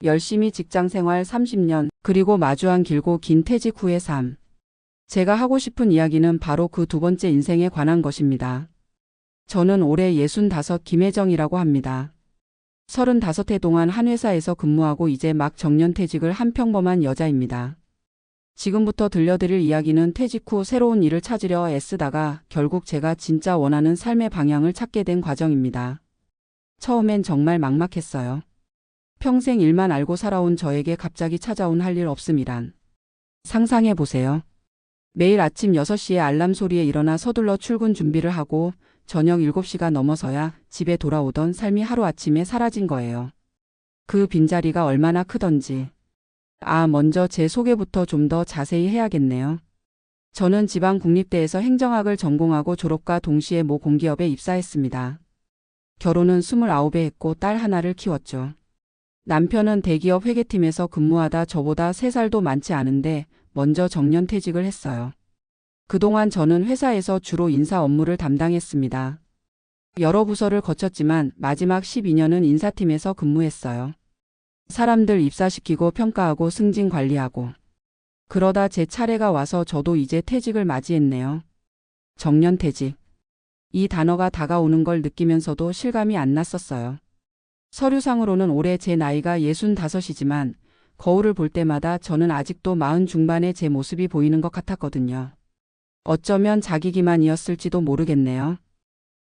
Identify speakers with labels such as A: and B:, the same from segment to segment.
A: 열심히 직장생활 30년, 그리고 마주한 길고 긴 퇴직 후의 삶. 제가 하고 싶은 이야기는 바로 그 두 번째 인생에 관한 것입니다. 저는 올해 65 김혜정이라고 합니다. 35해 동안 한 회사에서 근무하고 이제 막 정년퇴직을 한 평범한 여자입니다. 지금부터 들려드릴 이야기는 퇴직 후 새로운 일을 찾으려 애쓰다가 결국 제가 진짜 원하는 삶의 방향을 찾게 된 과정입니다. 처음엔 정말 막막했어요. 평생 일만 알고 살아온 저에게 갑자기 찾아온 할 일 없음이란. 상상해 보세요. 매일 아침 6시에 알람 소리에 일어나 서둘러 출근 준비를 하고 저녁 7시가 넘어서야 집에 돌아오던 삶이 하루아침에 사라진 거예요. 그 빈자리가 얼마나 크던지. 먼저 제 소개부터 좀 더 자세히 해야겠네요. 저는 지방국립대에서 행정학을 전공하고 졸업과 동시에 모 공기업에 입사했습니다. 결혼은 29에 했고 딸 하나를 키웠죠. 남편은 대기업 회계팀에서 근무하다 저보다 3살도 많지 않은데 먼저 정년퇴직을 했어요. 그동안 저는 회사에서 주로 인사 업무를 담당했습니다. 여러 부서를 거쳤지만 마지막 12년은 인사팀에서 근무했어요. 사람들 입사시키고 평가하고 승진 관리하고. 그러다 제 차례가 와서 저도 이제 퇴직을 맞이했네요. 정년퇴직. 이 단어가 다가오는 걸 느끼면서도 실감이 안 났었어요. 서류상으로는 올해 제 나이가 65이지만 거울을 볼 때마다 저는 아직도 40 중반의 제 모습이 보이는 것 같았거든요. 어쩌면 자기 기만이었을지도 모르겠네요.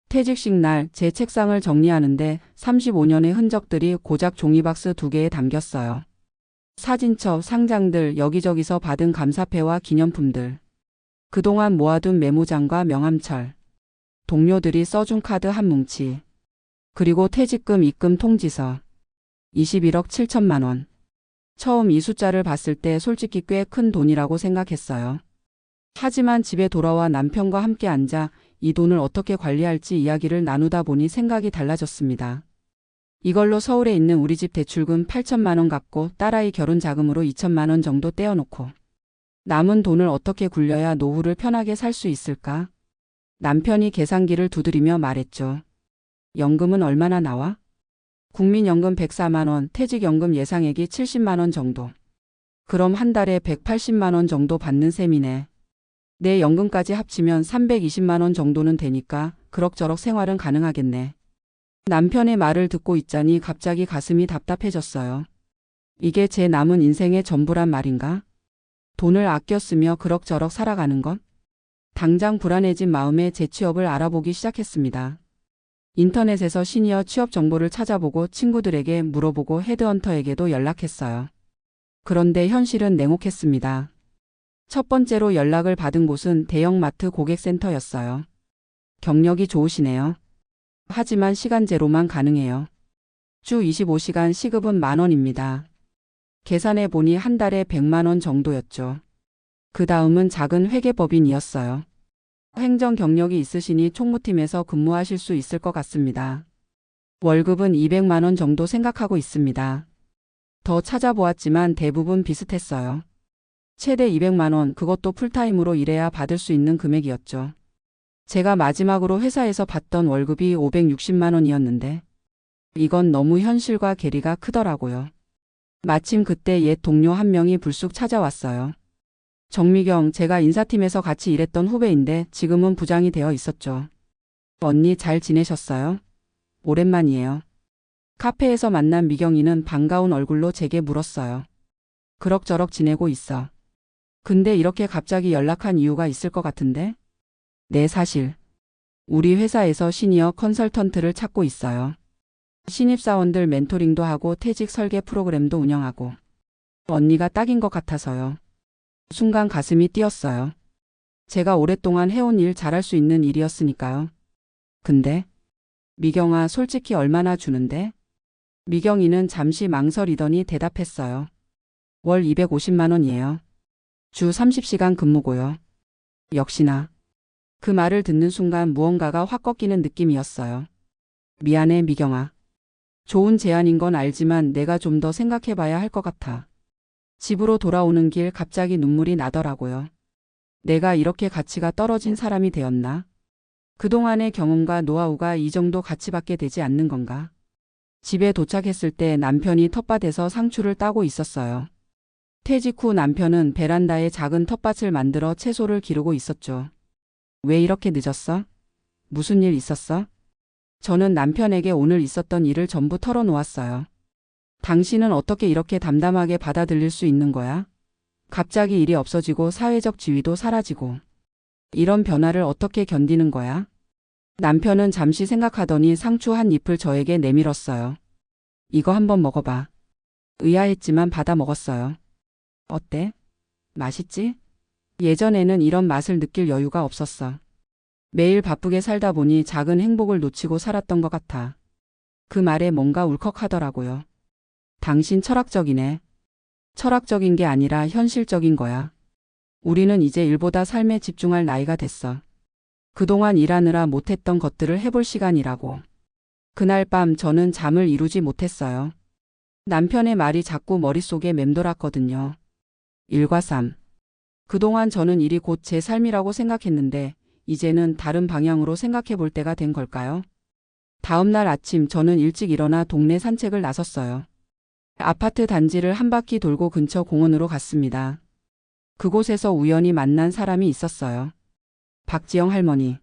A: 퇴직식 날 제 책상을 정리하는데 35년의 흔적들이 고작 종이박스 2개에 담겼어요. 사진첩, 상장들, 여기저기서 받은 감사패와 기념품들. 그동안 모아둔 메모장과 명함철. 동료들이 써준 카드 한 뭉치. 그리고 퇴직금 입금 통지서. 21억 7천만 원. 처음 이 숫자를 봤을 때 솔직히 꽤 큰 돈이라고 생각했어요. 하지만 집에 돌아와 남편과 함께 앉아 이 돈을 어떻게 관리할지 이야기를 나누다 보니 생각이 달라졌습니다. 이걸로 서울에 있는 우리 집 대출금 8천만 원 갚고 딸아이 결혼 자금으로 2천만 원 정도 떼어놓고 남은 돈을 어떻게 굴려야 노후를 편하게 살 수 있을까? 남편이 계산기를 두드리며 말했죠. 연금은 얼마나 나와? 국민연금 104만 원, 퇴직연금 예상액이 70만 원 정도. 그럼 한 달에 180만 원 정도 받는 셈이네. 내 연금까지 합치면 320만 원 정도는 되니까 그럭저럭 생활은 가능하겠네. 남편의 말을 듣고 있자니 갑자기 가슴이 답답해졌어요. 이게 제 남은 인생의 전부란 말인가? 돈을 아껴 쓰며 그럭저럭 살아가는 것? 당장 불안해진 마음에 재취업을 알아보기 시작했습니다. 인터넷에서 시니어 취업 정보를 찾아보고 친구들에게 물어보고 헤드헌터에게도 연락했어요. 그런데 현실은 냉혹했습니다. 첫 번째로 연락을 받은 곳은 대형마트 고객센터였어요. 경력이 좋으시네요. 하지만 시간제로만 가능해요. 주 25시간 시급은 10,000원입니다. 계산해 보니 한 달에 100만 원 정도였죠. 그 다음은 작은 회계법인이었어요. 행정 경력이 있으시니 총무팀에서 근무하실 수 있을 것 같습니다. 월급은 200만 원 정도 생각하고 있습니다. 더 찾아보았지만 대부분 비슷했어요. 최대 200만 원, 그것도 풀타임으로 일해야 받을 수 있는 금액이었죠. 제가 마지막으로 회사에서 받던 월급이 560만 원이었는데 이건 너무 현실과 괴리가 크더라고요. 마침 그때 옛 동료 한 명이 불쑥 찾아왔어요. 정미경, 제가 인사팀에서 같이 일했던 후배인데 지금은 부장이 되어 있었죠. 언니 잘 지내셨어요? 오랜만이에요. 카페에서 만난 미경이는 반가운 얼굴로 제게 물었어요. 그럭저럭 지내고 있어. 근데 이렇게 갑자기 연락한 이유가 있을 것 같은데? 네, 사실 우리 회사에서 시니어 컨설턴트를 찾고 있어요. 신입사원들 멘토링도 하고 퇴직 설계 프로그램도 운영하고. 언니가 딱인 것 같아서요. 순간 가슴이 뛰었어요. 제가 오랫동안 해온 일 잘할 수 있는 일이었으니까요. 근데 미경아, 솔직히 얼마나 주는데? 미경이는 잠시 망설이더니 대답했어요. 월 250만 원이에요. 주 30시간 근무고요. 역시나. 그 말을 듣는 순간 무언가가 확 꺾이는 느낌이었어요. 미안해, 미경아. 좋은 제안인 건 알지만 내가 좀 더 생각해봐야 할 것 같아. 집으로 돌아오는 길 갑자기 눈물이 나더라고요. 내가 이렇게 가치가 떨어진 사람이 되었나? 그동안의 경험과 노하우가 이 정도 가치밖에 되지 않는 건가? 집에 도착했을 때 남편이 텃밭에서 상추를 따고 있었어요. 퇴직 후 남편은 베란다에 작은 텃밭을 만들어 채소를 기르고 있었죠. 왜 이렇게 늦었어? 무슨 일 있었어? 저는 남편에게 오늘 있었던 일을 전부 털어놓았어요. 당신은 어떻게 이렇게 담담하게 받아들일 수 있는 거야? 갑자기 일이 없어지고 사회적 지위도 사라지고. 이런 변화를 어떻게 견디는 거야? 남편은 잠시 생각하더니 상추 한 잎을 저에게 내밀었어요. 이거 한번 먹어봐. 의아했지만 받아 먹었어요. 어때? 맛있지? 예전에는 이런 맛을 느낄 여유가 없었어. 매일 바쁘게 살다 보니 작은 행복을 놓치고 살았던 것 같아. 그 말에 뭔가 울컥하더라고요. 당신 철학적이네. 철학적인 게 아니라 현실적인 거야. 우리는 이제 일보다 삶에 집중할 나이가 됐어. 그동안 일하느라 못했던 것들을 해볼 시간이라고. 그날 밤 저는 잠을 이루지 못했어요. 남편의 말이 자꾸 머릿속에 맴돌았거든요. 일과 삶. 그동안 저는 일이 곧 제 삶이라고 생각했는데 이제는 다른 방향으로 생각해 볼 때가 된 걸까요? 다음 날 아침 저는 일찍 일어나 동네 산책을 나섰어요. 아파트 단지를 한 바퀴 돌고 근처 공원으로 갔습니다. 그곳에서 우연히 만난 사람이 있었어요. 박지영 할머니.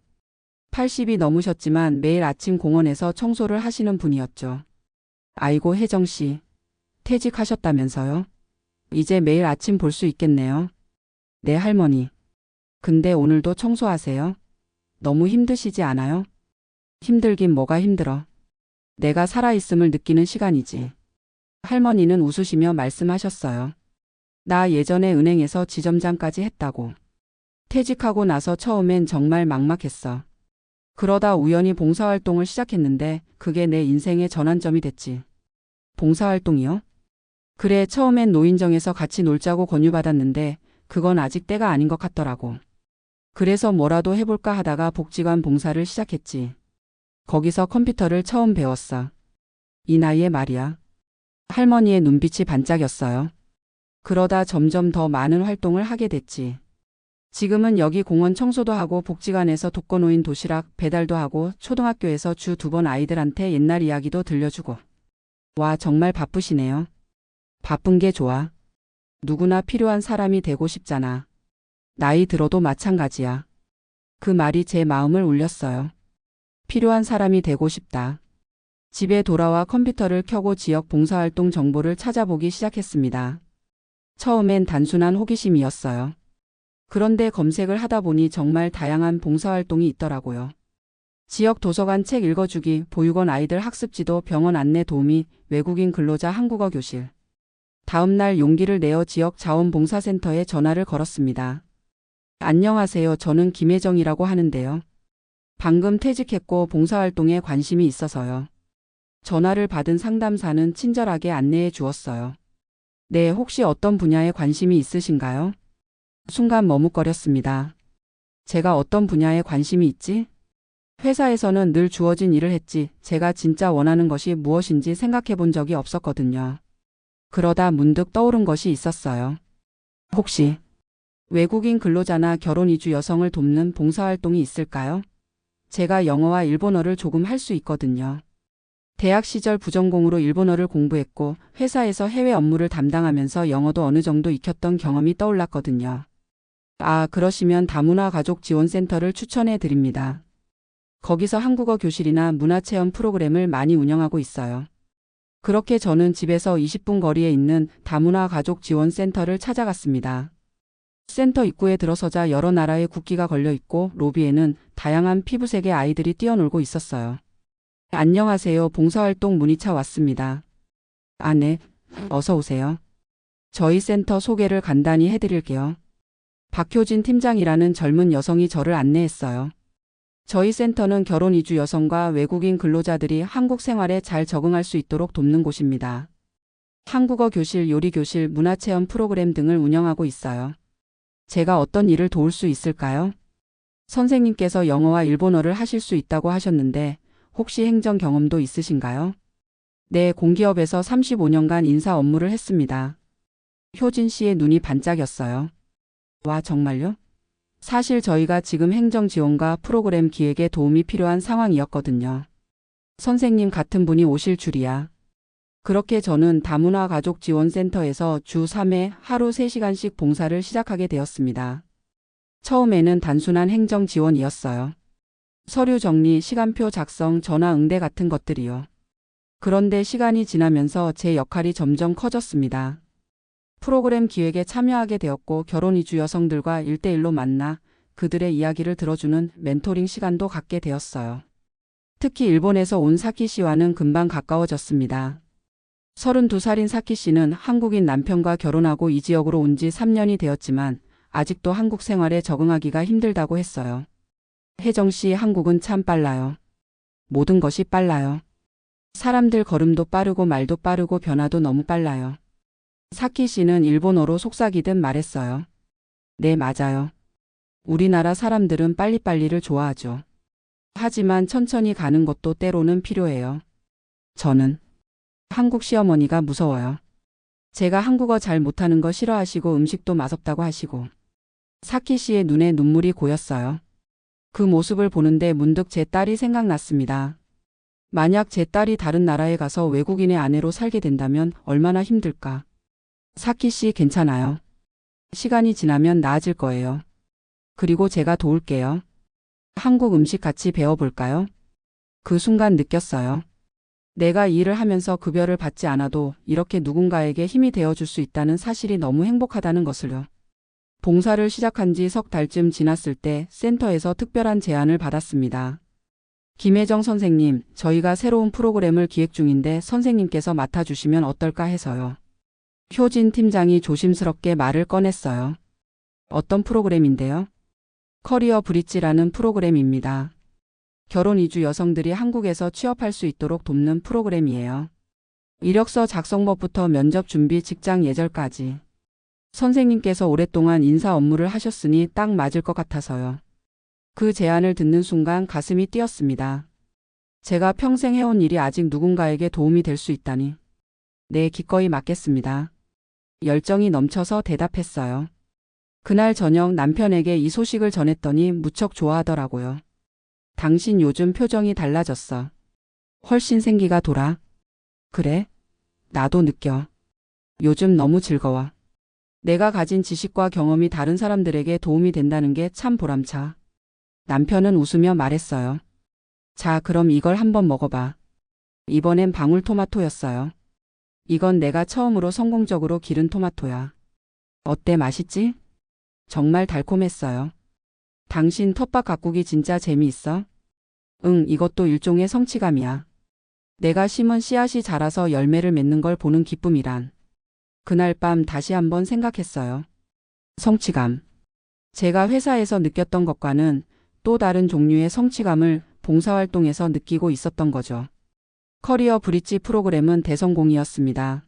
A: 80이 넘으셨지만 매일 아침 공원에서 청소를 하시는 분이었죠. 아이고 혜정 씨. 퇴직하셨다면서요? 이제 매일 아침 볼 수 있겠네요. 네 할머니. 근데 오늘도 청소하세요? 너무 힘드시지 않아요? 힘들긴 뭐가 힘들어. 내가 살아있음을 느끼는 시간이지. 할머니는 웃으시며 말씀하셨어요. 나 예전에 은행에서 지점장까지 했다고. 퇴직하고 나서 처음엔 정말 막막했어. 그러다 우연히 봉사활동을 시작했는데 그게 내 인생의 전환점이 됐지. 봉사활동이요? 그래 처음엔 노인정에서 같이 놀자고 권유받았는데 그건 아직 때가 아닌 것 같더라고. 그래서 뭐라도 해볼까 하다가 복지관 봉사를 시작했지. 거기서 컴퓨터를 처음 배웠어. 이 나이에 말이야. 할머니의 눈빛이 반짝였어요. 그러다 점점 더 많은 활동을 하게 됐지. 지금은 여기 공원 청소도 하고 복지관에서 독거노인 도시락 배달도 하고 초등학교에서 주 2번 아이들한테 옛날 이야기도 들려주고. 와 정말 바쁘시네요. 바쁜 게 좋아. 누구나 필요한 사람이 되고 싶잖아. 나이 들어도 마찬가지야. 그 말이 제 마음을 울렸어요. 필요한 사람이 되고 싶다. 집에 돌아와 컴퓨터를 켜고 지역 봉사활동 정보를 찾아보기 시작했습니다. 처음엔 단순한 호기심이었어요. 그런데 검색을 하다 보니 정말 다양한 봉사활동이 있더라고요. 지역 도서관 책 읽어주기, 보육원 아이들 학습지도, 병원 안내 도우미, 외국인 근로자 한국어 교실. 다음 날 용기를 내어 지역 자원봉사센터에 전화를 걸었습니다. 안녕하세요. 저는 김혜정이라고 하는데요. 방금 퇴직했고 봉사활동에 관심이 있어서요. 전화를 받은 상담사는 친절하게 안내해 주었어요. 네, 혹시 어떤 분야에 관심이 있으신가요? 순간 머뭇거렸습니다. 제가 어떤 분야에 관심이 있지? 회사에서는 늘 주어진 일을 했지 제가 진짜 원하는 것이 무엇인지 생각해 본 적이 없었거든요. 그러다 문득 떠오른 것이 있었어요. 혹시 외국인 근로자나 결혼 이주 여성을 돕는 봉사활동이 있을까요? 제가 영어와 일본어를 조금 할 수 있거든요. 대학 시절 부전공으로 일본어를 공부했고 회사에서 해외 업무를 담당하면서 영어도 어느 정도 익혔던 경험이 떠올랐거든요. 아, 그러시면 다문화 가족 지원센터를 추천해 드립니다. 거기서 한국어 교실이나 문화체험 프로그램을 많이 운영하고 있어요. 그렇게 저는 집에서 20분 거리에 있는 다문화 가족 지원센터를 찾아갔습니다. 센터 입구에 들어서자 여러 나라의 국기가 걸려 있고 로비에는 다양한 피부색의 아이들이 뛰어놀고 있었어요. 안녕하세요. 봉사활동 문의차 왔습니다. 아, 네. 어서 오세요. 저희 센터 소개를 간단히 해드릴게요. 박효진 팀장이라는 젊은 여성이 저를 안내했어요. 저희 센터는 결혼 이주 여성과 외국인 근로자들이 한국 생활에 잘 적응할 수 있도록 돕는 곳입니다. 한국어 교실, 요리 교실, 문화체험 프로그램 등을 운영하고 있어요. 제가 어떤 일을 도울 수 있을까요? 선생님께서 영어와 일본어를 하실 수 있다고 하셨는데 혹시 행정 경험도 있으신가요? 네, 공기업에서 35년간 인사 업무를 했습니다. 효진 씨의 눈이 반짝였어요. 와, 정말요? 사실 저희가 지금 행정 지원과 프로그램 기획에 도움이 필요한 상황이었거든요. 선생님 같은 분이 오실 줄이야. 그렇게 저는 다문화 가족 지원센터에서 주 3회 하루 3시간씩 봉사를 시작하게 되었습니다. 처음에는 단순한 행정 지원이었어요. 서류 정리, 시간표 작성, 전화 응대 같은 것들이요. 그런데 시간이 지나면서 제 역할이 점점 커졌습니다. 프로그램 기획에 참여하게 되었고 결혼 이주 여성들과 1대1로 만나 그들의 이야기를 들어주는 멘토링 시간도 갖게 되었어요. 특히 일본에서 온 사키 씨와는 금방 가까워졌습니다. 32살인 사키 씨는 한국인 남편과 결혼하고 이 지역으로 온 지 3년이 되었지만 아직도 한국 생활에 적응하기가 힘들다고 했어요. 혜정 씨, 한국은 참 빨라요. 모든 것이 빨라요. 사람들 걸음도 빠르고 말도 빠르고 변화도 너무 빨라요. 사키 씨는 일본어로 속삭이듯 말했어요. 네, 맞아요. 우리나라 사람들은 빨리빨리를 좋아하죠. 하지만 천천히 가는 것도 때로는 필요해요. 저는 한국 시어머니가 무서워요. 제가 한국어 잘 못하는 거 싫어하시고 음식도 맛없다고 하시고. 사키 씨의 눈에 눈물이 고였어요. 그 모습을 보는데 문득 제 딸이 생각났습니다. 만약 제 딸이 다른 나라에 가서 외국인의 아내로 살게 된다면 얼마나 힘들까. 사키 씨 괜찮아요. 시간이 지나면 나아질 거예요. 그리고 제가 도울게요. 한국 음식 같이 배워볼까요? 그 순간 느꼈어요. 내가 이 일을 하면서 급여를 받지 않아도 이렇게 누군가에게 힘이 되어줄 수 있다는 사실이 너무 행복하다는 것을요. 봉사를 시작한 지 석 달쯤 지났을 때 센터에서 특별한 제안을 받았습니다. 김혜정 선생님, 저희가 새로운 프로그램을 기획 중인데 선생님께서 맡아주시면 어떨까 해서요. 효진 팀장이 조심스럽게 말을 꺼냈어요. 어떤 프로그램인데요? 커리어 브릿지라는 프로그램입니다. 결혼 이주 여성들이 한국에서 취업할 수 있도록 돕는 프로그램이에요. 이력서 작성법부터 면접 준비, 직장 예절까지. 선생님께서 오랫동안 인사 업무를 하셨으니 딱 맞을 것 같아서요. 그 제안을 듣는 순간 가슴이 뛰었습니다. 제가 평생 해온 일이 아직 누군가에게 도움이 될 수 있다니. 네, 기꺼이 맡겠습니다. 열정이 넘쳐서 대답했어요. 그날 저녁 남편에게 이 소식을 전했더니 무척 좋아하더라고요. 당신 요즘 표정이 달라졌어. 훨씬 생기가 돌아. 그래? 나도 느껴. 요즘 너무 즐거워. 내가 가진 지식과 경험이 다른 사람들에게 도움이 된다는 게 참 보람차. 남편은 웃으며 말했어요. 자, 그럼 이걸 한번 먹어봐. 이번엔 방울토마토였어요. 이건 내가 처음으로 성공적으로 기른 토마토야. 어때, 맛있지? 정말 달콤했어요. 당신 텃밭 가꾸기 진짜 재미있어? 응, 이것도 일종의 성취감이야. 내가 심은 씨앗이 자라서 열매를 맺는 걸 보는 기쁨이란. 그날 밤 다시 한번 생각했어요. 성취감. 제가 회사에서 느꼈던 것과는 또 다른 종류의 성취감을 봉사활동에서 느끼고 있었던 거죠. 커리어 브릿지 프로그램은 대성공이었습니다.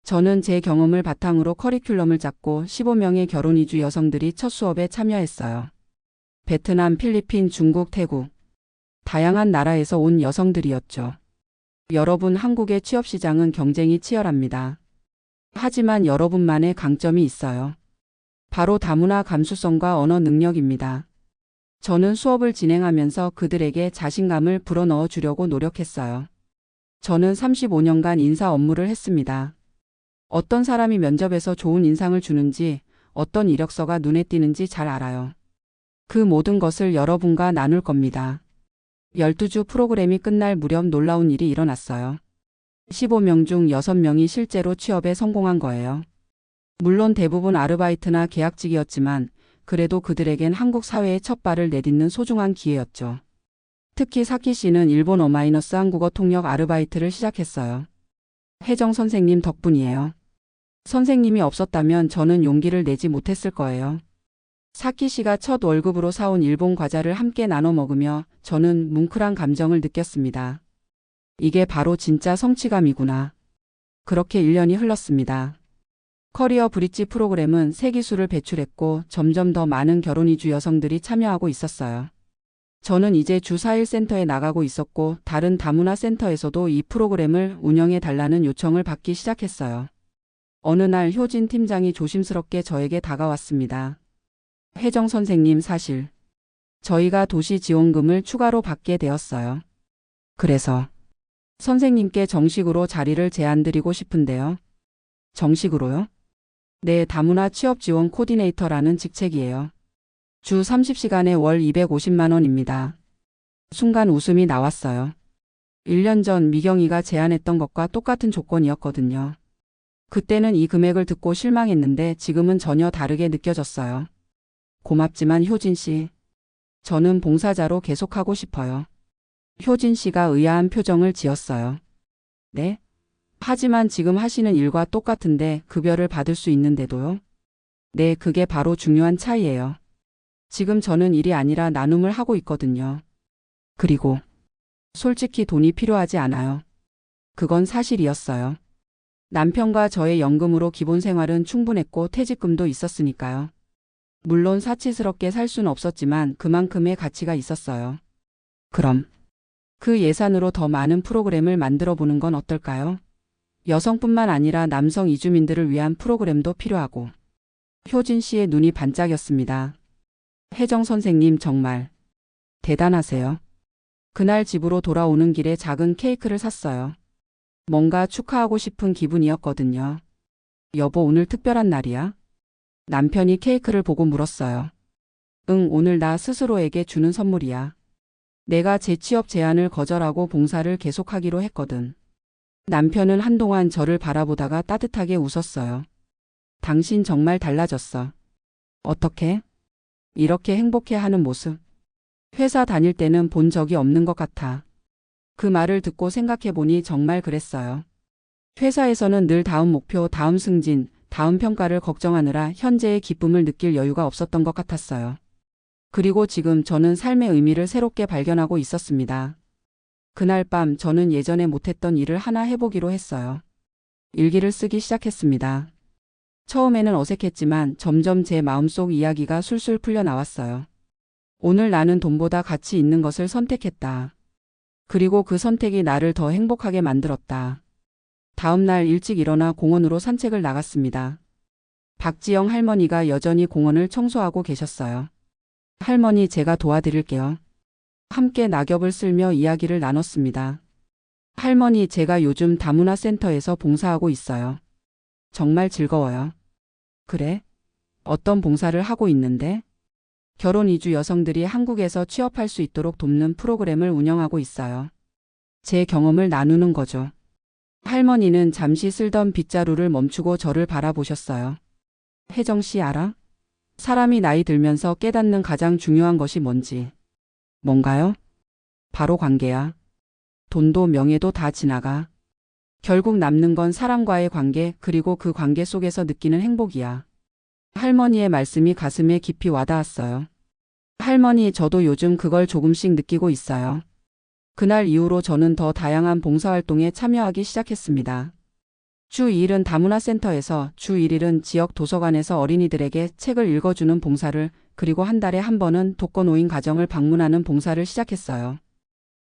A: 저는 제 경험을 바탕으로 커리큘럼을 짰고 15명의 결혼 이주 여성들이 첫 수업에 참여했어요. 베트남, 필리핀, 중국, 태국. 다양한 나라에서 온 여성들이었죠. 여러분, 한국의 취업시장은 경쟁이 치열합니다. 하지만 여러분만의 강점이 있어요. 바로 다문화 감수성과 언어 능력입니다. 저는 수업을 진행하면서 그들에게 자신감을 불어넣어 주려고 노력했어요. 저는 35년간 인사 업무를 했습니다. 어떤 사람이 면접에서 좋은 인상을 주는지, 어떤 이력서가 눈에 띄는지 잘 알아요. 그 모든 것을 여러분과 나눌 겁니다. 12주 프로그램이 끝날 무렵 놀라운 일이 일어났어요. 15명 중 6명이 실제로 취업에 성공한 거예요. 물론 대부분 아르바이트나 계약직이었지만 그래도 그들에겐 한국 사회의 첫 발을 내딛는 소중한 기회였죠. 특히 사키 씨는 일본어 마이너스 한국어 통역 아르바이트를 시작했어요. 혜정 선생님 덕분이에요. 선생님이 없었다면 저는 용기를 내지 못했을 거예요. 사키 씨가 첫 월급으로 사온 일본 과자를 함께 나눠 먹으며 저는 뭉클한 감정을 느꼈습니다. 이게 바로 진짜 성취감이구나. 그렇게 1년이 흘렀습니다. 커리어 브릿지 프로그램은 새 기술을 배출했고 점점 더 많은 결혼 이주 여성들이 참여하고 있었어요. 저는 이제 주 4일 센터에 나가고 있었고 다른 다문화 센터에서도 이 프로그램을 운영해 달라는 요청을 받기 시작했어요. 어느 날 효진 팀장이 조심스럽게 저에게 다가왔습니다. 혜정 선생님, 사실 저희가 도시 지원금을 추가로 받게 되었어요. 그래서 선생님께 정식으로 자리를 제안드리고 싶은데요. 정식으로요? 네, 다문화 취업 지원 코디네이터라는 직책이에요. 주 30시간에 월 250만 원입니다. 순간 웃음이 나왔어요. 1년 전 미경이가 제안했던 것과 똑같은 조건이었거든요. 그때는 이 금액을 듣고 실망했는데 지금은 전혀 다르게 느껴졌어요. 고맙지만 효진 씨, 저는 봉사자로 계속하고 싶어요. 효진 씨가 의아한 표정을 지었어요. 네? 하지만 지금 하시는 일과 똑같은데 급여를 받을 수 있는데도요? 네, 그게 바로 중요한 차이예요. 지금 저는 일이 아니라 나눔을 하고 있거든요. 그리고 솔직히 돈이 필요하지 않아요. 그건 사실이었어요. 남편과 저의 연금으로 기본 생활은 충분했고 퇴직금도 있었으니까요. 물론 사치스럽게 살 수는 없었지만 그만큼의 가치가 있었어요. 그럼 그 예산으로 더 많은 프로그램을 만들어 보는 건 어떨까요? 여성뿐만 아니라 남성 이주민들을 위한 프로그램도 필요하고. 효진 씨의 눈이 반짝였습니다. 혜정 선생님 정말 대단하세요. 그날 집으로 돌아오는 길에 작은 케이크를 샀어요. 뭔가 축하하고 싶은 기분이었거든요. 여보, 오늘 특별한 날이야? 남편이 케이크를 보고 물었어요. 응, 오늘 나 스스로에게 주는 선물이야. 내가 재취업 제안을 거절하고 봉사를 계속하기로 했거든. 남편은 한동안 저를 바라보다가 따뜻하게 웃었어요. 당신 정말 달라졌어. 어떻게? 이렇게 행복해하는 모습. 회사 다닐 때는 본 적이 없는 것 같아. 그 말을 듣고 생각해보니 정말 그랬어요. 회사에서는 늘 다음 목표, 다음 승진, 다음 평가를 걱정하느라 현재의 기쁨을 느낄 여유가 없었던 것 같았어요. 그리고 지금 저는 삶의 의미를 새롭게 발견하고 있었습니다. 그날 밤 저는 예전에 못했던 일을 하나 해보기로 했어요. 일기를 쓰기 시작했습니다. 처음에는 어색했지만 점점 제 마음속 이야기가 술술 풀려 나왔어요. 오늘 나는 돈보다 가치 있는 것을 선택했다. 그리고 그 선택이 나를 더 행복하게 만들었다. 다음 날 일찍 일어나 공원으로 산책을 나갔습니다. 박지영 할머니가 여전히 공원을 청소하고 계셨어요. 할머니, 제가 도와드릴게요. 함께 낙엽을 쓸며 이야기를 나눴습니다. 할머니, 제가 요즘 다문화 센터에서 봉사하고 있어요. 정말 즐거워요. 그래? 어떤 봉사를 하고 있는데? 결혼 이주 여성들이 한국에서 취업할 수 있도록 돕는 프로그램을 운영하고 있어요. 제 경험을 나누는 거죠. 할머니는 잠시 쓸던 빗자루를 멈추고 저를 바라보셨어요. 혜정 씨 알아? 사람이 나이 들면서 깨닫는 가장 중요한 것이 뭔지. 뭔가요? 바로 관계야. 돈도 명예도 다 지나가. 결국 남는 건 사람과의 관계, 그리고 그 관계 속에서 느끼는 행복이야. 할머니의 말씀이 가슴에 깊이 와닿았어요. 할머니, 저도 요즘 그걸 조금씩 느끼고 있어요. 그날 이후로 저는 더 다양한 봉사활동에 참여하기 시작했습니다. 주 2일은 다문화 센터에서, 주 1일은 지역 도서관에서 어린이들에게 책을 읽어주는 봉사를, 그리고 한 달에 한 번은 독거노인 가정을 방문하는 봉사를 시작했어요.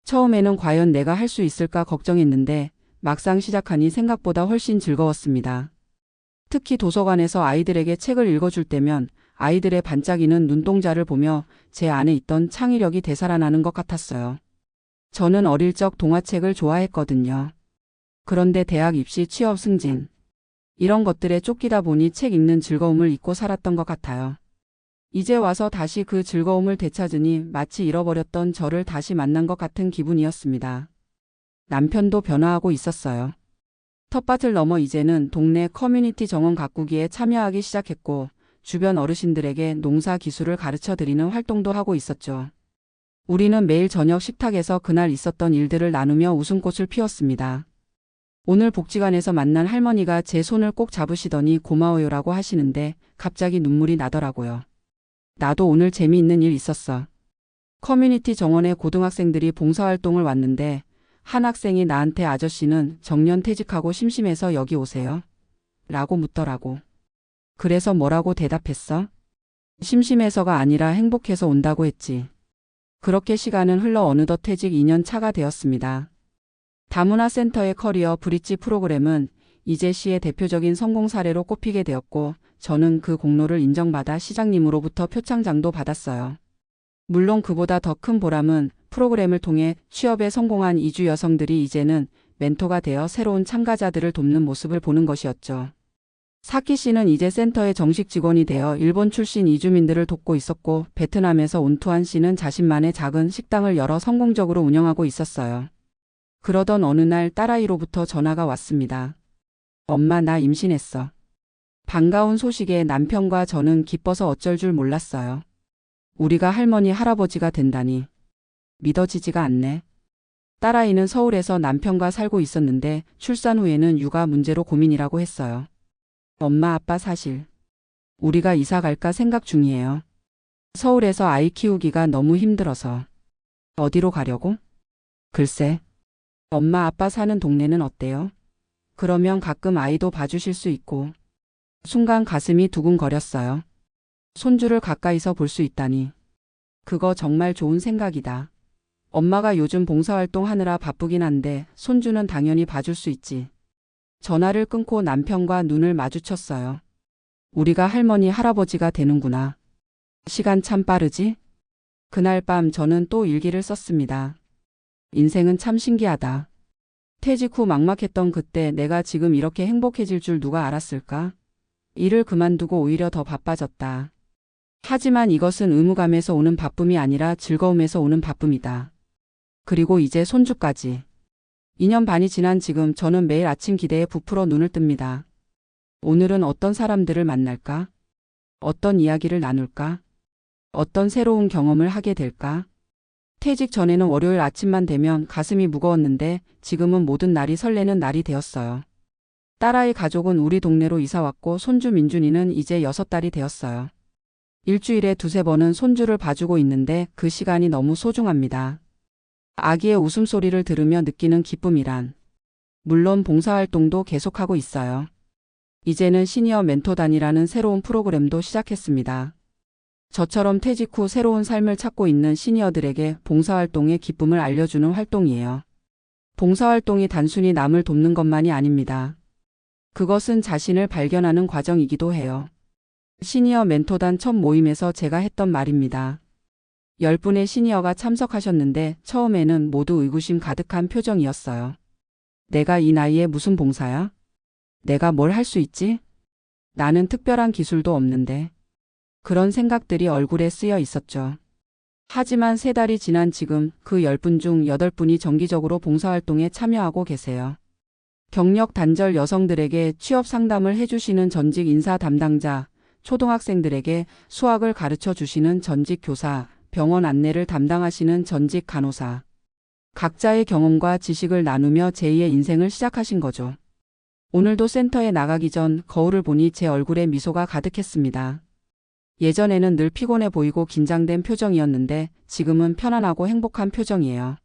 A: 처음에는 과연 내가 할 수 있을까 걱정했는데 막상 시작하니 생각보다 훨씬 즐거웠습니다. 특히 도서관에서 아이들에게 책을 읽어줄 때면 아이들의 반짝이는 눈동자를 보며 제 안에 있던 창의력이 되살아나는 것 같았어요. 저는 어릴 적 동화책을 좋아했거든요. 그런데 대학 입시, 취업, 승진 이런 것들에 쫓기다 보니 책 읽는 즐거움을 잊고 살았던 것 같아요. 이제 와서 다시 그 즐거움을 되찾으니 마치 잃어버렸던 저를 다시 만난 것 같은 기분이었습니다. 남편도 변화하고 있었어요. 텃밭을 넘어 이제는 동네 커뮤니티 정원 가꾸기에 참여하기 시작했고 주변 어르신들에게 농사 기술을 가르쳐 드리는 활동도 하고 있었죠. 우리는 매일 저녁 식탁에서 그날 있었던 일들을 나누며 웃음꽃을 피웠습니다. 오늘 복지관에서 만난 할머니가 제 손을 꼭 잡으시더니 고마워요라고 하시는데 갑자기 눈물이 나더라고요. 나도 오늘 재미있는 일 있었어. 커뮤니티 정원에 고등학생들이 봉사활동을 왔는데 한 학생이 나한테 아저씨는 정년 퇴직하고 심심해서 여기 오세요? 라고 묻더라고. 그래서 뭐라고 대답했어? 심심해서가 아니라 행복해서 온다고 했지. 그렇게 시간은 흘러 어느덧 퇴직 2년 차가 되었습니다. 다문화 센터의 커리어 브릿지 프로그램은 이재 씨의 대표적인 성공 사례로 꼽히게 되었고 저는 그 공로를 인정받아 시장님으로부터 표창장도 받았어요. 물론 그보다 더 큰 보람은 프로그램을 통해 취업에 성공한 이주 여성들이 이제는 멘토가 되어 새로운 참가자들을 돕는 모습을 보는 것이었죠. 사키 씨는 이제 센터의 정식 직원이 되어 일본 출신 이주민들을 돕고 있었고, 베트남에서 온 투안 씨는 자신만의 작은 식당을 열어 성공적으로 운영하고 있었어요. 그러던 어느 날 딸아이로부터 전화가 왔습니다. 엄마, 나 임신했어. 반가운 소식에 남편과 저는 기뻐서 어쩔 줄 몰랐어요. 우리가 할머니, 할아버지가 된다니. 믿어지지가 않네. 딸아이는 서울에서 남편과 살고 있었는데 출산 후에는 육아 문제로 고민이라고 했어요. 엄마, 아빠 사실 우리가 이사 갈까 생각 중이에요. 서울에서 아이 키우기가 너무 힘들어서. 어디로 가려고? 글쎄. 엄마, 아빠 사는 동네는 어때요? 그러면 가끔 아이도 봐주실 수 있고. 순간 가슴이 두근거렸어요. 손주를 가까이서 볼 수 있다니. 그거 정말 좋은 생각이다. 엄마가 요즘 봉사활동 하느라 바쁘긴 한데 손주는 당연히 봐줄 수 있지. 전화를 끊고 남편과 눈을 마주쳤어요. 우리가 할머니, 할아버지가 되는구나. 시간 참 빠르지? 그날 밤 저는 또 일기를 썼습니다. 인생은 참 신기하다. 퇴직 후 막막했던 그때 내가 지금 이렇게 행복해질 줄 누가 알았을까? 일을 그만두고 오히려 더 바빠졌다. 하지만 이것은 의무감에서 오는 바쁨이 아니라 즐거움에서 오는 바쁨이다. 그리고 이제 손주까지. 2년 반이 지난 지금 저는 매일 아침 기대에 부풀어 눈을 뜹니다. 오늘은 어떤 사람들을 만날까? 어떤 이야기를 나눌까? 어떤 새로운 경험을 하게 될까? 퇴직 전에는 월요일 아침만 되면 가슴이 무거웠는데 지금은 모든 날이 설레는 날이 되었어요. 딸아이 가족은 우리 동네로 이사 왔고 손주 민준이는 이제 6달이 되었어요. 일주일에 2~3번은 손주를 봐주고 있는데 그 시간이 너무 소중합니다. 아기의 웃음소리를 들으며 느끼는 기쁨이란. 물론 봉사활동도 계속하고 있어요. 이제는 시니어 멘토단이라는 새로운 프로그램도 시작했습니다. 저처럼 퇴직 후 새로운 삶을 찾고 있는 시니어들에게 봉사활동의 기쁨을 알려주는 활동이에요. 봉사활동이 단순히 남을 돕는 것만이 아닙니다. 그것은 자신을 발견하는 과정이기도 해요. 시니어 멘토단 첫 모임에서 제가 했던 말입니다. 10분의 시니어가 참석하셨는데 처음에는 모두 의구심 가득한 표정이었어요. 내가 이 나이에 무슨 봉사야? 내가 뭘 할 수 있지? 나는 특별한 기술도 없는데. 그런 생각들이 얼굴에 쓰여 있었죠. 하지만 3달이 지난 지금 그 10분 중 8분이 정기적으로 봉사활동에 참여하고 계세요. 경력 단절 여성들에게 취업 상담을 해주시는 전직 인사 담당자, 초등학생들에게 수학을 가르쳐 주시는 전직 교사, 병원 안내를 담당하시는 전직 간호사. 각자의 경험과 지식을 나누며 제2의 인생을 시작하신 거죠. 오늘도 센터에 나가기 전 거울을 보니 제 얼굴에 미소가 가득했습니다. 예전에는 늘 피곤해 보이고 긴장된 표정이었는데 지금은 편안하고 행복한 표정이에요.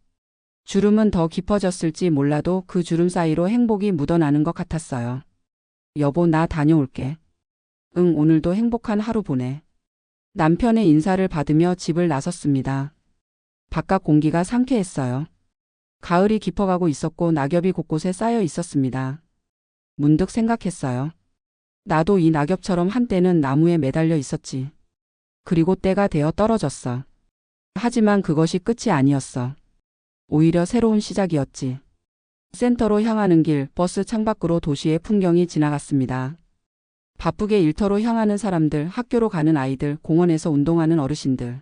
A: 주름은 더 깊어졌을지 몰라도 그 주름 사이로 행복이 묻어나는 것 같았어요. 여보, 나 다녀올게. 응, 오늘도 행복한 하루 보내. 남편의 인사를 받으며 집을 나섰습니다. 바깥 공기가 상쾌했어요. 가을이 깊어가고 있었고 낙엽이 곳곳에 쌓여 있었습니다. 문득 생각했어요. 나도 이 낙엽처럼 한때는 나무에 매달려 있었지. 그리고 때가 되어 떨어졌어. 하지만 그것이 끝이 아니었어. 오히려 새로운 시작이었지. 센터로 향하는 길, 버스 창밖으로 도시의 풍경이 지나갔습니다. 바쁘게 일터로 향하는 사람들, 학교로 가는 아이들, 공원에서 운동하는 어르신들.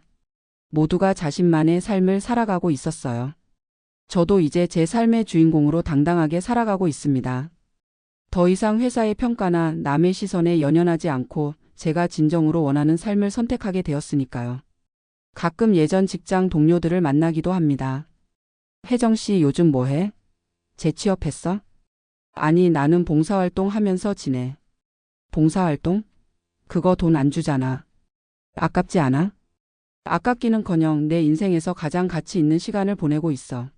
A: 모두가 자신만의 삶을 살아가고 있었어요. 저도 이제 제 삶의 주인공으로 당당하게 살아가고 있습니다. 더 이상 회사의 평가나 남의 시선에 연연하지 않고 제가 진정으로 원하는 삶을 선택하게 되었으니까요. 가끔 예전 직장 동료들을 만나기도 합니다. 혜정 씨 요즘 뭐해? 재취업했어? 아니, 나는 봉사활동 하면서 지내. 봉사활동? 그거 돈 안 주잖아. 아깝지 않아? 아깝기는커녕 내 인생에서 가장 가치 있는 시간을 보내고 있어.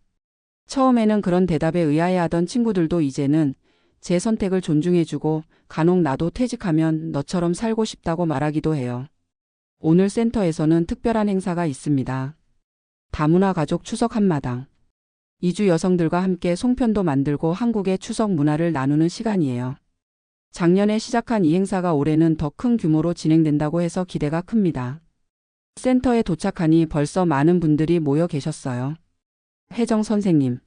A: 처음에는 그런 대답에 의아해하던 친구들도 이제는 제 선택을 존중해주고 간혹 나도 퇴직하면 너처럼 살고 싶다고 말하기도 해요. 오늘 센터에서는 특별한 행사가 있습니다. 다문화 가족 추석 한마당. 이주 여성들과 함께 송편도 만들고 한국의 추석 문화를 나누는 시간이에요. 작년에 시작한 이 행사가 올해는 더 큰 규모로 진행된다고 해서 기대가 큽니다. 센터에 도착하니 벌써 많은 분들이 모여 계셨어요. 혜정 선생님,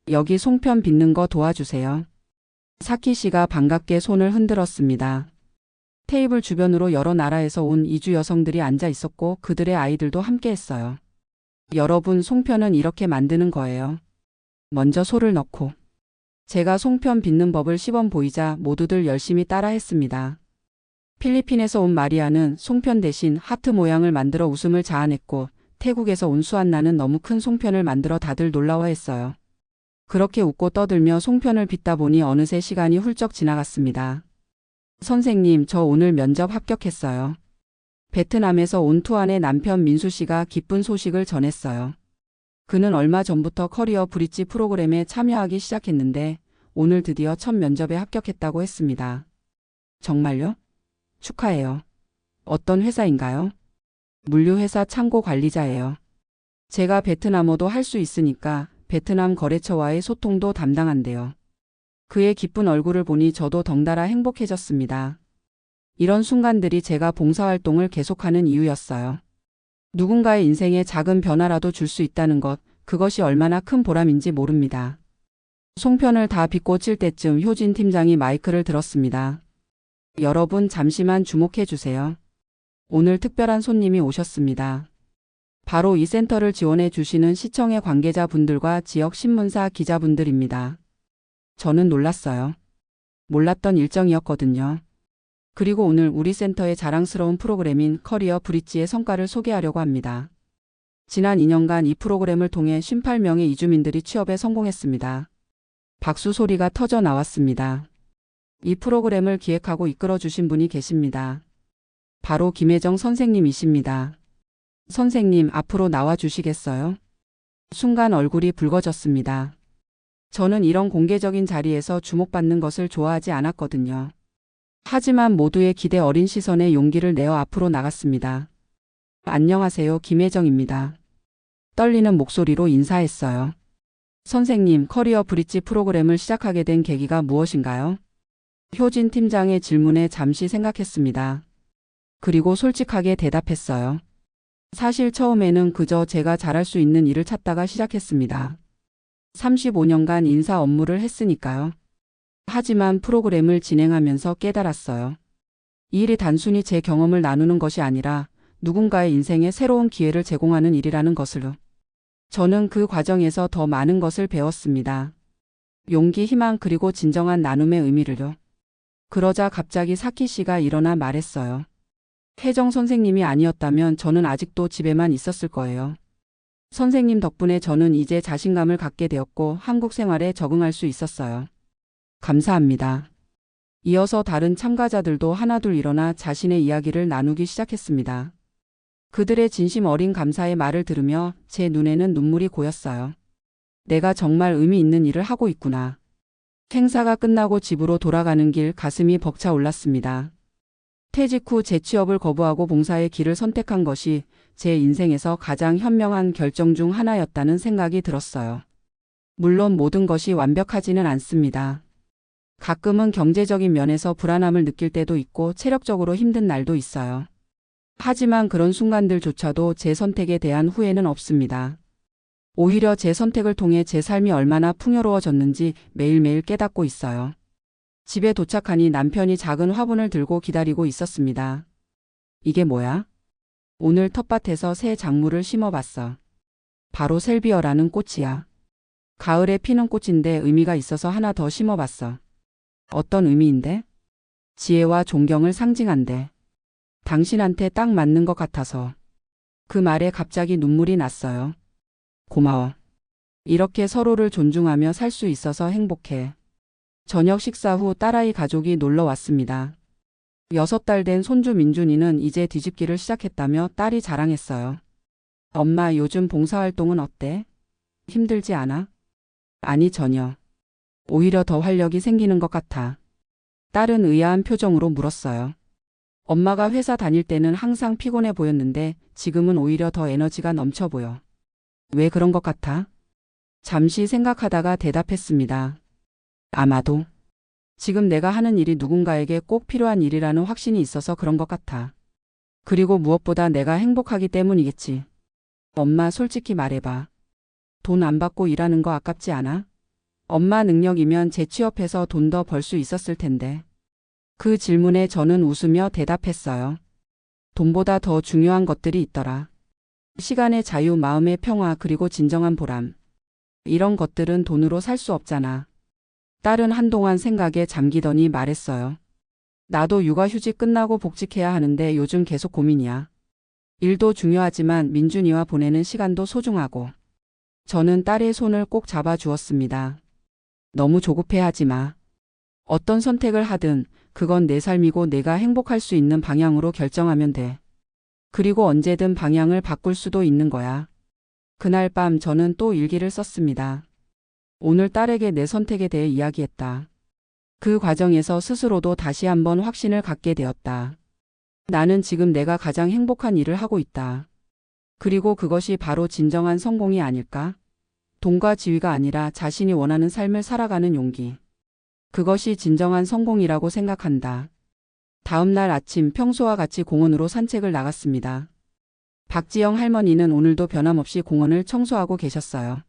A: 여기 송편 빚는 거 도와주세요. 사키 씨가 반갑게 손을 흔들었습니다. 테이블 주변으로 여러 나라에서 온 이주 여성들이 앉아 있었고 그들의 아이들도 함께 했어요. 여러분, 송편은 이렇게 만드는 거예요. 먼저 소를 넣고. 제가 송편 빚는 법을 시범 보이자 모두들 열심히 따라 했습니다. 필리핀에서 온 마리아는 송편 대신 하트 모양을 만들어 웃음을 자아냈고 태국에서 온 수안나는 너무 큰 송편을 만들어 다들 놀라워했어요. 그렇게 웃고 떠들며 송편을 빚다 보니 어느새 시간이 훌쩍 지나갔습니다. 선생님, 저 오늘 면접 합격했어요. 베트남에서 온 투안의 남편 민수 씨가 기쁜 소식을 전했어요. 그는 얼마 전부터 커리어 브릿지 프로그램에 참여하기 시작했는데 오늘 드디어 첫 면접에 합격했다고 했습니다. 정말요? 축하해요. 어떤 회사인가요? 물류회사 창고 관리자예요. 제가 베트남어도 할 수 있으니까 베트남 거래처와의 소통도 담당한대요. 그의 기쁜 얼굴을 보니 저도 덩달아 행복해졌습니다. 이런 순간들이 제가 봉사활동을 계속하는 이유였어요. 누군가의 인생에 작은 변화라도 줄 수 있다는 것, 그것이 얼마나 큰 보람인지 모릅니다. 송편을 다 빚고 칠 때쯤 효진 팀장이 마이크를 들었습니다. 여러분, 잠시만 주목해 주세요. 오늘 특별한 손님이 오셨습니다. 바로 이 센터를 지원해 주시는 시청의 관계자분들과 지역 신문사 기자분들입니다. 저는 놀랐어요. 몰랐던 일정이었거든요. 그리고 오늘 우리 센터의 자랑스러운 프로그램인 커리어 브릿지의 성과를 소개하려고 합니다. 지난 2년간 이 프로그램을 통해 58명의 이주민들이 취업에 성공했습니다. 박수 소리가 터져 나왔습니다. 이 프로그램을 기획하고 이끌어 주신 분이 계십니다. 바로 김혜정 선생님이십니다. 선생님, 앞으로 나와 주시겠어요? 순간 얼굴이 붉어졌습니다. 저는 이런 공개적인 자리에서 주목받는 것을 좋아하지 않았거든요. 하지만 모두의 기대 어린 시선에 용기를 내어 앞으로 나갔습니다. 안녕하세요, 김혜정입니다. 떨리는 목소리로 인사했어요. 선생님, 커리어 브릿지 프로그램을 시작하게 된 계기가 무엇인가요? 효진 팀장의 질문에 잠시 생각했습니다. 그리고 솔직하게 대답했어요. 사실 처음에는 그저 제가 잘할 수 있는 일을 찾다가 시작했습니다. 35년간 인사 업무를 했으니까요. 하지만 프로그램을 진행하면서 깨달았어요. 이 일이 단순히 제 경험을 나누는 것이 아니라 누군가의 인생에 새로운 기회를 제공하는 일이라는 것을요. 저는 그 과정에서 더 많은 것을 배웠습니다. 용기, 희망, 그리고 진정한 나눔의 의미를요. 그러자 갑자기 사키 씨가 일어나 말했어요. 혜정 선생님이 아니었다면 저는 아직도 집에만 있었을 거예요. 선생님 덕분에 저는 이제 자신감을 갖게 되었고 한국 생활에 적응할 수 있었어요. 감사합니다. 이어서 다른 참가자들도 하나둘 일어나 자신의 이야기를 나누기 시작했습니다. 그들의 진심 어린 감사의 말을 들으며 제 눈에는 눈물이 고였어요. 내가 정말 의미 있는 일을 하고 있구나. 행사가 끝나고 집으로 돌아가는 길 가슴이 벅차 올랐습니다. 퇴직 후 재취업을 거부하고 봉사의 길을 선택한 것이 제 인생에서 가장 현명한 결정 중 하나였다는 생각이 들었어요. 물론 모든 것이 완벽하지는 않습니다. 가끔은 경제적인 면에서 불안함을 느낄 때도 있고 체력적으로 힘든 날도 있어요. 하지만 그런 순간들조차도 제 선택에 대한 후회는 없습니다. 오히려 제 선택을 통해 제 삶이 얼마나 풍요로워졌는지 매일매일 깨닫고 있어요. 집에 도착하니 남편이 작은 화분을 들고 기다리고 있었습니다. 이게 뭐야? 오늘 텃밭에서 새 작물을 심어봤어. 바로 셀비어라는 꽃이야. 가을에 피는 꽃인데 의미가 있어서 하나 더 심어봤어. 어떤 의미인데? 지혜와 존경을 상징한대. 당신한테 딱 맞는 것 같아서. 그 말에 갑자기 눈물이 났어요. 고마워. 이렇게 서로를 존중하며 살 수 있어서 행복해. 저녁 식사 후 딸아이 가족이 놀러 왔습니다. 6달 된 손주 민준이는 이제 뒤집기를 시작했다며 딸이 자랑했어요. 엄마, 요즘 봉사활동은 어때? 힘들지 않아? 아니, 전혀. 오히려 더 활력이 생기는 것 같아. 딸은 의아한 표정으로 물었어요. 엄마가 회사 다닐 때는 항상 피곤해 보였는데 지금은 오히려 더 에너지가 넘쳐 보여. 왜 그런 것 같아? 잠시 생각하다가 대답했습니다. 아마도 지금 내가 하는 일이 누군가에게 꼭 필요한 일이라는 확신이 있어서 그런 것 같아. 그리고 무엇보다 내가 행복하기 때문이겠지. 엄마, 솔직히 말해봐. 돈 안 받고 일하는 거 아깝지 않아? 엄마 능력이면 재취업해서 돈 더 벌 수 있었을 텐데. 그 질문에 저는 웃으며 대답했어요. 돈보다 더 중요한 것들이 있더라. 시간의 자유, 마음의 평화, 그리고 진정한 보람. 이런 것들은 돈으로 살 수 없잖아. 딸은 한동안 생각에 잠기더니 말했어요. 나도 육아휴직 끝나고 복직해야 하는데 요즘 계속 고민이야. 일도 중요하지만 민준이와 보내는 시간도 소중하고. 저는 딸의 손을 꼭 잡아주었습니다. 너무 조급해하지 마. 어떤 선택을 하든 그건 내 삶이고 내가 행복할 수 있는 방향으로 결정하면 돼. 그리고 언제든 방향을 바꿀 수도 있는 거야. 그날 밤 저는 또 일기를 썼습니다. 오늘 딸에게 내 선택에 대해 이야기했다. 그 과정에서 스스로도 다시 한번 확신을 갖게 되었다. 나는 지금 내가 가장 행복한 일을 하고 있다. 그리고 그것이 바로 진정한 성공이 아닐까? 돈과 지위가 아니라 자신이 원하는 삶을 살아가는 용기. 그것이 진정한 성공이라고 생각한다. 다음 날 아침 평소와 같이 공원으로 산책을 나갔습니다. 박지영 할머니는 오늘도 변함없이 공원을 청소하고 계셨어요.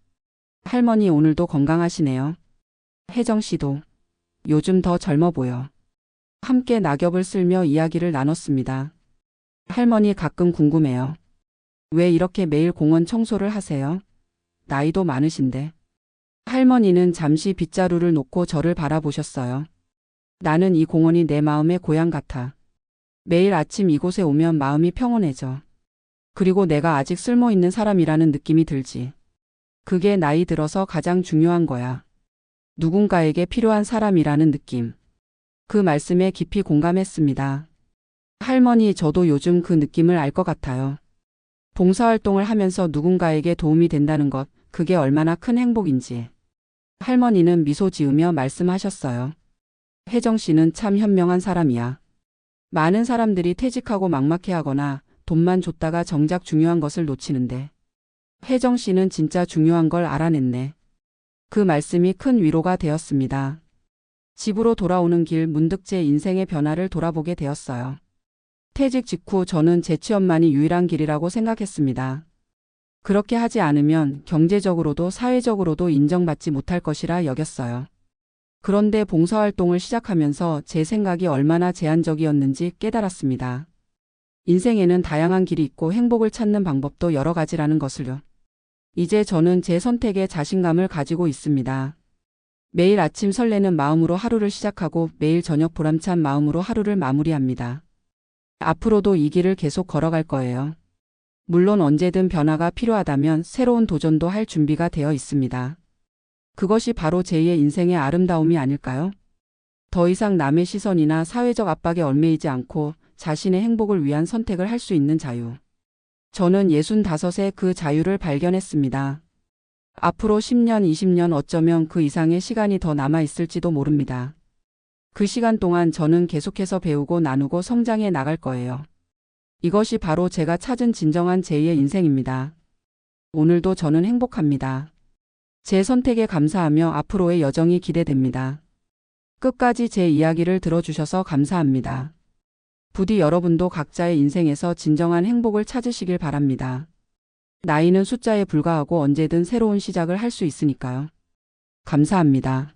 A: 할머니, 오늘도 건강하시네요. 혜정 씨도. 요즘 더 젊어 보여. 함께 낙엽을 쓸며 이야기를 나눴습니다. 할머니, 가끔 궁금해요. 왜 이렇게 매일 공원 청소를 하세요? 나이도 많으신데. 할머니는 잠시 빗자루를 놓고 저를 바라보셨어요. 나는 이 공원이 내 마음의 고향 같아. 매일 아침 이곳에 오면 마음이 평온해져. 그리고 내가 아직 쓸모있는 사람이라는 느낌이 들지. 그게 나이 들어서 가장 중요한 거야. 누군가에게 필요한 사람이라는 느낌. 그 말씀에 깊이 공감했습니다. 할머니, 저도 요즘 그 느낌을 알 것 같아요. 봉사활동을 하면서 누군가에게 도움이 된다는 것, 그게 얼마나 큰 행복인지. 할머니는 미소 지으며 말씀하셨어요. 혜정 씨는 참 현명한 사람이야. 많은 사람들이 퇴직하고 막막해하거나 돈만 줬다가 정작 중요한 것을 놓치는데. 혜정 씨는 진짜 중요한 걸 알아냈네. 그 말씀이 큰 위로가 되었습니다. 집으로 돌아오는 길 문득 제 인생의 변화를 돌아보게 되었어요. 퇴직 직후 저는 재취업만이 유일한 길이라고 생각했습니다. 그렇게 하지 않으면 경제적으로도 사회적으로도 인정받지 못할 것이라 여겼어요. 그런데 봉사활동을 시작하면서 제 생각이 얼마나 제한적이었는지 깨달았습니다. 인생에는 다양한 길이 있고 행복을 찾는 방법도 여러 가지라는 것을요. 이제 저는 제 선택에 자신감을 가지고 있습니다. 매일 아침 설레는 마음으로 하루를 시작하고 매일 저녁 보람찬 마음으로 하루를 마무리합니다. 앞으로도 이 길을 계속 걸어갈 거예요. 물론 언제든 변화가 필요하다면 새로운 도전도 할 준비가 되어 있습니다. 그것이 바로 제2의 인생의 아름다움이 아닐까요? 더 이상 남의 시선이나 사회적 압박에 얽매이지 않고 자신의 행복을 위한 선택을 할 수 있는 자유. 저는 65에 그 자유를 발견했습니다. 앞으로 10년, 20년 어쩌면 그 이상의 시간이 더 남아 있을지도 모릅니다. 그 시간 동안 저는 계속해서 배우고 나누고 성장해 나갈 거예요. 이것이 바로 제가 찾은 진정한 제2의 인생입니다. 오늘도 저는 행복합니다. 제 선택에 감사하며 앞으로의 여정이 기대됩니다. 끝까지 제 이야기를 들어주셔서 감사합니다. 부디 여러분도 각자의 인생에서 진정한 행복을 찾으시길 바랍니다. 나이는 숫자에 불과하고 언제든 새로운 시작을 할 수 있으니까요. 감사합니다.